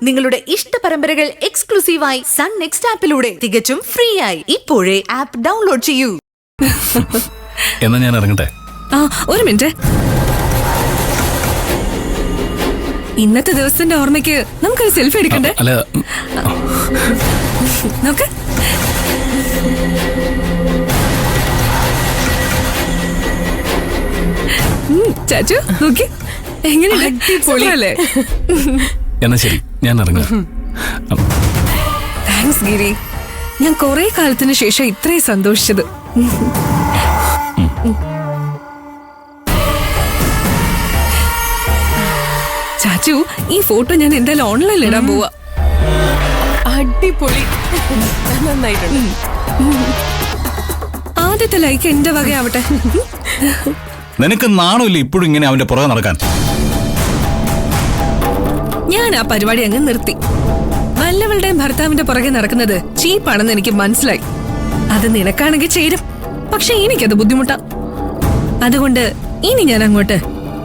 നിങ്ങളുടെ ഇഷ്ട പരമ്പരകൾ എക്സ്ക്ലൂസീവായി സൺ നെക്സ്റ്റ് ആപ്പിലൂടെ തികച്ചും ഫ്രീ ആയി ഇപ്പോഴേ ആപ്പ് ഡൗൺലോഡ് ചെയ്യൂ. എന്നാ ഞാൻ ഇറങ്ങട്ടെ. ഒരു മിനിറ്റ്. ഇന്നത്തെ ദിവസത്തിന്റെ ഓർമ്മയ്ക്ക് നമുക്കൊരു സെൽഫി എടുക്കണ്ടേ? അല്ല, നോക്ക്. ചാച്ചു നോക്കി എങ്ങനെയല്ലേ? എന്നാ ശരി, ഞാൻ ഇറങ്ങാം. താങ്ക്സ് ഗിരി. ഞാൻ കുറെ കാലത്തിന് ശേഷം ഇത്രയും സന്തോഷിച്ചത്. ചാച്ചു, ഈ ഫോട്ടോ ഞാൻ എന്തായാലും ഓൺലൈനിൽ ഇടാൻ പോവാ. അടിപൊളി, നന്നായിട്ടുണ്ട്. ആദ്യത്തെ ലൈക്ക് എന്റെ വകയാവട്ടെ. നിനക്ക് നാണമില്ല ഇപ്പോഴും ഇങ്ങനെ അവന്റെ പുറകെ നടക്കാൻ? ഞാൻ ആ പരിപാടി അങ്ങ് നിർത്തി. വല്ലവളുടെയും ഭർത്താവിന്റെ പുറകെ നടക്കുന്നത് ചീപ്പാണെന്ന് എനിക്ക് മനസ്സിലായി. അത് നിനക്കാണെങ്കിൽ ചേരും, പക്ഷെ എനിക്കത് ബുദ്ധിമുട്ടാ. അതുകൊണ്ട് ഇനി ഞാൻ അങ്ങോട്ട്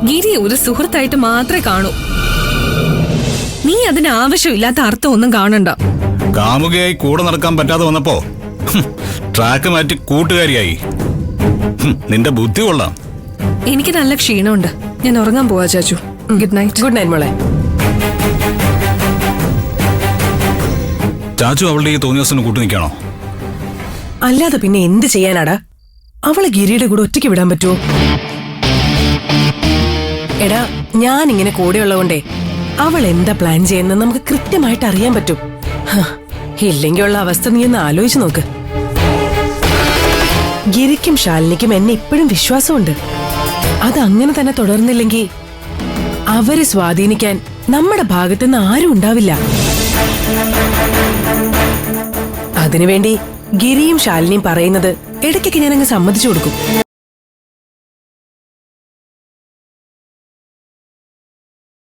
ഗിരി ഒരു സുഹൃത്തായിട്ട് മാത്രമേ കാണൂ. നീ അതിന് ആവശ്യമില്ലാത്ത അർത്ഥം ഒന്നും കാണണ്ട. കാമുകയായി കൂടെ നടക്കാൻ പറ്റാതെ വന്നപ്പോ ട്രാക്ക് മാറ്റി കൂട്ടുകാരിയായി. നിന്റെ ബുദ്ധി കൊള്ളാം. എനിക്ക് നല്ല ക്ഷീണമുണ്ട്, ഞാൻ ഉറങ്ങാൻ പോവാ ചാച്ചു. Good night. ഗുഡ് നൈറ്റ് മോളെ. ചാച്ചു അവളുടെ ഈ തോന്നിയ ദിവസം കൂട്ടു നിൽക്കണോ? അല്ലാതെ പിന്നെ എന്ത് ചെയ്യാനാടാ? അവളെ ഗിരിയുടെ കൂടെ ഒറ്റയ്ക്ക് വിടാൻ പറ്റുമോ? എടാ, ഞാൻ ഇങ്ങനെ കൂടെയുള്ളതുകൊണ്ടേ അവൾ എന്താ പ്ലാൻ ചെയ്യുന്നത് നമുക്ക് കൃത്യമായിട്ട് അറിയാൻ പറ്റും. ഇല്ലെങ്കിൽ ഉള്ള അവസ്ഥ നീ ഒന്ന് ആലോചിച്ച് നോക്ക്. ഗിരിക്കും ശാലിനിക്കും എന്നെ ഇപ്പോഴും വിശ്വാസമുണ്ട്. അത് അങ്ങനെ തന്നെ തുടർന്നില്ലെങ്കിൽ അവരെ സ്വാധീനിക്കാൻ നമ്മുടെ ഭാഗത്തുനിന്ന് ആരും ഉണ്ടാവില്ല. അതിനുവേണ്ടി ഗിരിയും ശാലിനിയും പറയുന്നത് ഇടയ്ക്കൊക്കെ ഞാനങ്ങ് സമ്മതിച്ചു കൊടുക്കും.